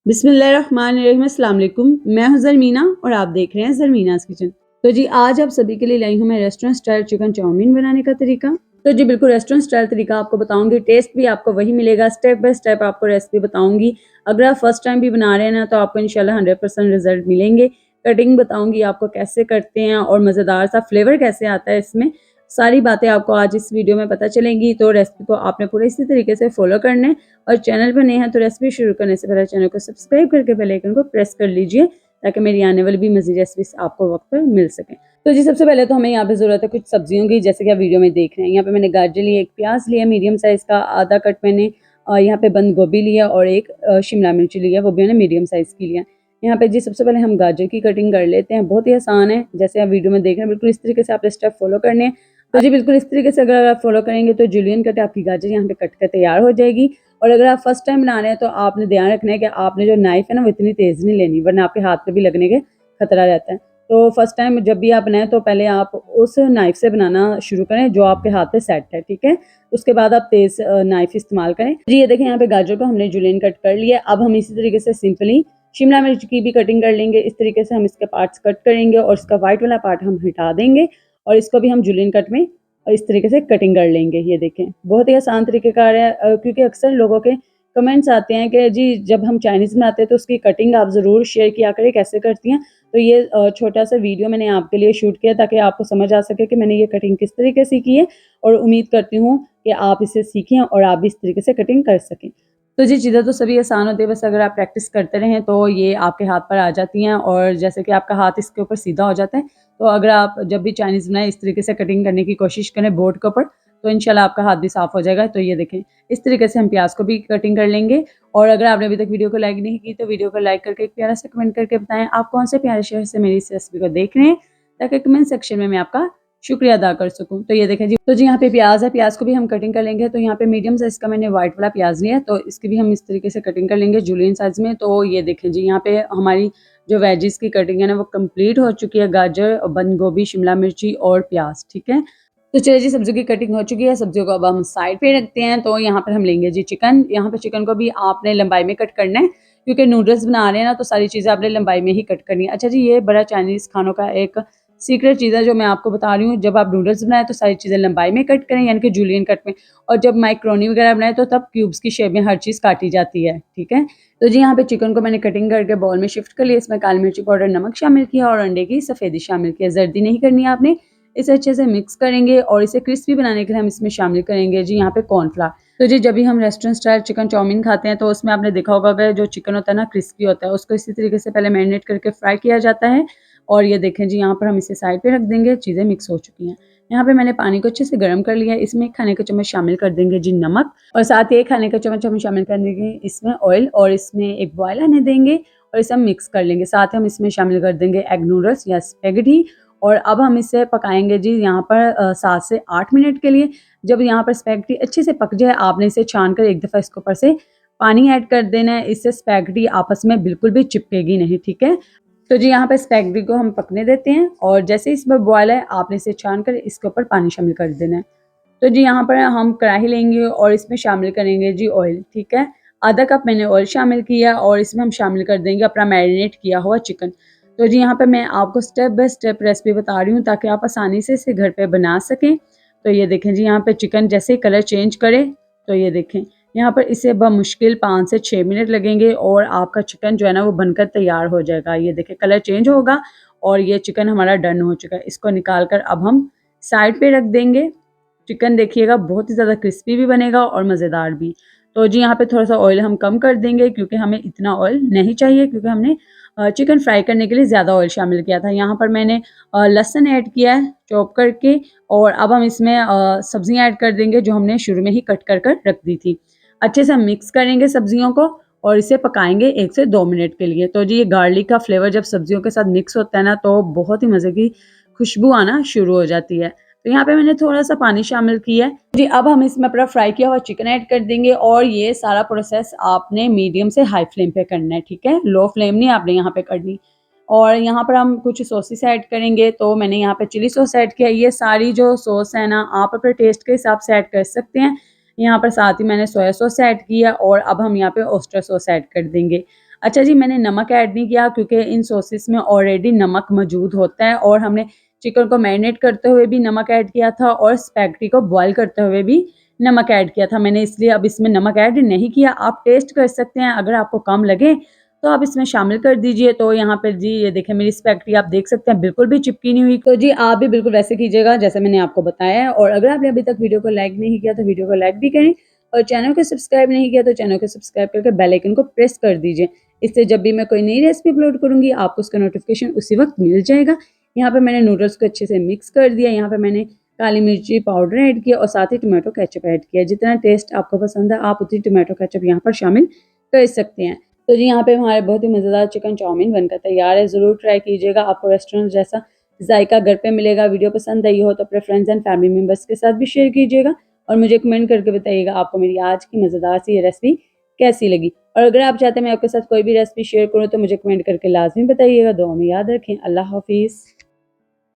बिस्मिल्लाहिर्रहमानिर्रहीम, अस्सलाम वालेकुम। मैं हूं ज़रमीना और आप देख रहे हैं ज़रमीनाज़ किचन। तो जी आज आप सभी के लिए लाई हूं मैं रेस्टोरेंट स्टाइल चिकन चाउमीन बनाने का तरीका। तो जी बिल्कुल रेस्टोरेंट स्टाइल तरीका आपको बताऊंगी, टेस्ट भी आपको वही मिलेगा। स्टेप बाय स्टेप आपको रेसिपी बताऊंगी। अगर आप फर्स्ट टाइम भी बना रहे हैं ना तो आपको इंशाल्लाह 100% रिजल्ट मिलेंगे। कटिंग बताऊंगी आपको कैसे करते हैं और मज़ेदार सा फ्लेवर कैसे आता है इसमें। सारी बातें आपको आज इस वीडियो में पता चलेंगी। तो रेसिपी को आपने पूरे इसी तरीके से फॉलो करना है और चैनल पर नए हैं तो रेसिपी शुरू करने से पहले चैनल को सब्सक्राइब करके बेल आइकन को प्रेस कर लीजिए ताकि मेरी आने वाली भी मज़ीद रेसिपीज आपको वक्त पर मिल सके। तो जी सबसे पहले तो हमें यहाँ पे ज़रूरत है कुछ सब्जियों की, जैसे कि आप वीडियो में देख रहे हैं। यहाँ पे मैंने गाजर लिया, एक प्याज लिया मीडियम साइज़ का, आधा कट मैंने यहाँ पे बंद गोभी लिया और एक शिमला मिर्च लिया, वो भी मैंने मीडियम साइज़ की लिया। यहाँ पे जी सबसे पहले हम गाजर की कटिंग कर लेते हैं। बहुत ही आसान है, जैसे आप वीडियो में देख रहे हैं बिल्कुल इस तरीके से आप स्टेप फॉलो करने हैं। तो जी बिल्कुल इस तरीके से अगर आप फॉलो करेंगे तो जूलियन कट आपकी गाजर यहाँ पे कट कर तैयार हो जाएगी। और अगर आप फर्स्ट टाइम बना रहे हैं तो आपने ध्यान रखना है कि आपने जो नाइफ है ना वो इतनी तेज़ नहीं लेनी, वरना आपके हाथ पे भी लगने के खतरा रहता है। तो फर्स्ट टाइम जब भी आप बनाएं तो पहले आप उस नाइफ से बनाना शुरू करें जो आपके हाथ पे सेट है, ठीक है। उसके बाद आप तेज़ नाइफ इस्तेमाल करें। जी ये देखें यहाँ पे गाजर को हमने जूलियन कट कर लिया। अब हम इसी तरीके से सिंपली शिमला मिर्च की भी कटिंग कर लेंगे। इस तरीके से हम इसके पार्ट्स कट करेंगे और इसका व्हाइट वाला पार्ट हम हटा देंगे और इसको भी हम जूलियन कट में इस तरीके से कटिंग कर लेंगे। ये देखें बहुत ही आसान तरीक़ेकार है, क्योंकि अक्सर लोगों के कमेंट्स आते हैं कि जी जब हम चाइनीज़ बनाते हैं तो उसकी कटिंग आप ज़रूर शेयर किया करें कैसे करती हैं। तो ये छोटा सा वीडियो मैंने आपके लिए शूट किया ताकि आपको समझ आ सके कि मैंने ये कटिंग किस तरीके से की है और उम्मीद करती हूँ कि आप इसे सीखें और आप भी इस तरीके से कटिंग कर सकें। तो जी चीज़ें तो सभी आसान होती है, बस अगर आप प्रैक्टिस करते रहें तो ये आपके हाथ पर आ जाती हैं और जैसे कि आपका हाथ इसके ऊपर सीधा हो जाता है। तो अगर आप जब भी चाइनीज़ बनाएं इस तरीके से कटिंग करने की कोशिश करें बोर्ड के ऊपर, तो इंशाल्लाह आपका हाथ भी साफ़ हो जाएगा। तो ये देखें इस तरीके से हम प्याज को भी कटिंग कर लेंगे। और अगर आपने अभी तक वीडियो को लाइक नहीं की तो वीडियो को लाइक करके एक प्यारा सा कमेंट करके बताएं आप कौन से प्यारे शहर से मेरी इस रेसिपी को देख रहे हैं, ताकि कमेंट सेक्शन में मैं आपका शुक्रिया अदा कर सकूँ। तो ये देखें जी, तो जी यहाँ पे प्याज है, प्याज को भी हम कटिंग कर लेंगे। तो यहाँ पे मीडियम साइज़ का मैंने व्हाइट वाला प्याज लिया है, तो इसकी भी हम इस तरीके से कटिंग कर लेंगे जूलियन साइज़ में। तो ये देखें जी यहाँ पे हमारी जो वेजिस की कटिंग है ना वो कंप्लीट हो चुकी है। गाजर, बंद गोभी, शिमला मिर्ची और प्याज, ठीक है। तो चलिए जी सब्जियों की कटिंग हो चुकी है, सब्जियों को अब हम साइड पे रखते हैं। तो यहाँ पर हम लेंगे जी चिकन। यहाँ पे चिकन को भी आपने लंबाई में कट करना है, क्योंकि नूडल्स बना रहे हैं ना तो सारी चीज़ें आपने लंबाई में ही कट करनी है। अच्छा जी ये बड़ा चाइनीज़ खानों का एक सीक्रेट चीज़ है जो मैं आपको बता रही हूँ। जब आप नूडल्स बनाएं तो सारी चीज़ें लंबाई में कट करें, यानी कि जूलियन कट में। और जब मैक्रोनी वगैरह बनाएं तो तब क्यूब्स की शेप में हर चीज़ काटी जाती है, ठीक है। तो जी यहाँ पे चिकन को मैंने कटिंग करके बाउल में शिफ्ट कर लिया। इसमें काली मिर्ची पाउडर, नमक शामिल किया और अंडे की सफ़ेदी शामिल किया। जर्दी नहीं करनी है आपने। इसे अच्छे से मिक्स करेंगे और इसे क्रिस्पी बनाने के लिए हम इसमें शामिल करेंगे जी यहाँ पे कॉर्नफ्लावर। तो जी जब भी हम रेस्टोरेंट स्टाइल चिकन चाउमीन खाते हैं तो उसमें आपने देखा होगा कि जो चिकन होता है ना क्रिस्पी होता है, उसको इसी तरीके से पहले मैरिनेट करके फ्राई किया जाता है। और ये देखें जी यहाँ पर हम इसे साइड पे रख देंगे। चीज़ें मिक्स हो चुकी हैं। यहाँ पे मैंने पानी को अच्छे से गर्म कर लिया है। इसमें 1 खाने का चम्मच शामिल कर देंगे जी नमक और साथ ही 1 खाने का चम्मच हम शामिल कर देंगे इसमें ऑयल और इसमें एक बॉयल आने देंगे और इसे हम मिक्स कर लेंगे। साथ ही हम इसमें शामिल कर देंगे एग नूडल्स या स्पेगेटी और अब हम इसे पकाएंगे जी यहाँ पर 7 से 8 मिनट के लिए। जब यहाँ पर स्पेगेटी अच्छे से पक जाए आपने इसे छान कर एक दफ़ा इसके ऊपर से पानी ऐड कर देना है। इससे स्पेगेटी आपस में बिल्कुल भी चिपकेगी नहीं, ठीक है। तो जी यहाँ पे स्पेगेटी को हम पकने देते हैं और जैसे इसमें बॉयल है आपने इसे छान कर इसके ऊपर पानी शामिल कर देना है। तो जी यहाँ पर हम कढ़ाई लेंगे और इसमें शामिल करेंगे जी ऑयल, ठीक है। आधा कप मैंने ऑयल शामिल किया और इसमें हम शामिल कर देंगे अपना मैरिनेट किया हुआ चिकन। तो जी यहाँ पे मैं आपको स्टेप बाय स्टेप रेसिपी बता रही हूँ ताकि आप आसानी से इसे घर पे बना सकें। तो ये देखें जी यहाँ पे चिकन जैसे ही कलर चेंज करे तो ये देखें यहाँ पर इसे बमुश्किल 5 से 6 मिनट लगेंगे और आपका चिकन जो है ना वो बनकर तैयार हो जाएगा। ये देखें कलर चेंज होगा और ये चिकन हमारा डन हो चुका है। इसको निकाल कर अब हम साइड पे रख देंगे। चिकन देखिएगा बहुत ही ज़्यादा क्रिस्पी भी बनेगा और मज़ेदार भी। तो जी यहाँ पे थोड़ा-सा ऑयल हम कम कर देंगे क्योंकि हमें इतना ऑयल नहीं चाहिए, क्योंकि हमने चिकन फ्राई करने के लिए ज़्यादा ऑयल शामिल किया था। यहाँ पर मैंने लहसुन ऐड किया है चॉप करके और अब हम इसमें सब्ज़ियाँ ऐड कर देंगे जो हमने शुरू में ही कट कर रख दी थी। अच्छे से हम मिक्स करेंगे सब्ज़ियों को और इसे पकाएँगे 1 से 2 मिनट के लिए। तो जी ये गार्लिक का फ्लेवर जब सब्ज़ियों के साथ मिक्स होता है ना तो बहुत ही मज़े की खुशबू आना शुरू हो जाती है। तो यहाँ पे मैंने थोड़ा-सा पानी शामिल किया है। जी अब हम इसमें अपना फ्राई किया हुआ चिकन ऐड कर देंगे और ये सारा प्रोसेस आपने मीडियम से हाई फ्लेम पे करना है, ठीक है? लो फ्लेम नहीं आपने यहाँ पे करनी। और यहाँ पर हम कुछ सॉसेस ऐड करेंगे। तो मैंने यहाँ पे चिली सॉस ऐड किया। ये सारी जो सॉस है ना आप अपने टेस्ट के हिसाब से ऐड कर सकते हैं। यहाँ पर साथ ही मैंने सोया सॉस ऐड किया और अब हम यहाँ पे ऑयस्टर सॉस ऐड कर देंगे। अच्छा जी, मैंने नमक ऐड नहीं किया क्योंकि इन सॉसेस में ऑलरेडी नमक मौजूद होता है और हमने चिकन को मैरिनेट करते हुए भी नमक ऐड किया था और स्पैगेटी को बॉयल करते हुए भी नमक ऐड किया था मैंने, इसलिए अब इसमें नमक ऐड नहीं किया। आप टेस्ट कर सकते हैं, अगर आपको कम लगे तो आप इसमें शामिल कर दीजिए। तो यहाँ पर जी ये देखें मेरी स्पैगेटी आप देख सकते हैं बिल्कुल भी चिपकी नहीं हुई। तो जी आप भी बिल्कुल वैसे कीजिएगा जैसे मैंने आपको बताया है। और अगर आपने अभी तक वीडियो को लाइक नहीं किया तो वीडियो को लाइक भी करें और चैनल को सब्सक्राइब नहीं किया तो चैनल को सब्सक्राइब करके बेल आइकन को प्रेस कर दीजिए। इससे जब भी मैं कोई नई रेसिपी अपलोड करूँगी आपको उसका नोटिफिकेशन उसी वक्त मिल जाएगा। यहाँ पे मैंने नूडल्स को अच्छे से मिक्स कर दिया। यहाँ पे मैंने काली मिर्ची पाउडर ऐड किया और साथ ही टोमेटो केचप ऐड किया। जितना टेस्ट आपको पसंद है आप उतनी टोमेटो केचप यहाँ पर शामिल कर सकते हैं। तो जी यहाँ पे हमारे बहुत ही मज़ेदार चिकन चाउमीन बनकर तैयार है। ज़रूर ट्राई कीजिएगा, आपको रेस्टोरेंट जैसा जायका घर पे मिलेगा। वीडियो पसंद आई हो तो अपने फ्रेंड्स एंड फैमिली मेम्बर्स के साथ भी शेयर कीजिएगा और मुझे कमेंट करके बताइएगा आपको मेरी आज की मज़ेदार सी ये रेसिपी कैसी लगी। और अगर आप चाहते हैं मैं आपके साथ कोई भी रेसिपी शेयर करूँ तो मुझे कमेंट करके लाज़मी बताइएगा। दुआ में याद रखें। अल्लाह हाफ़िज़।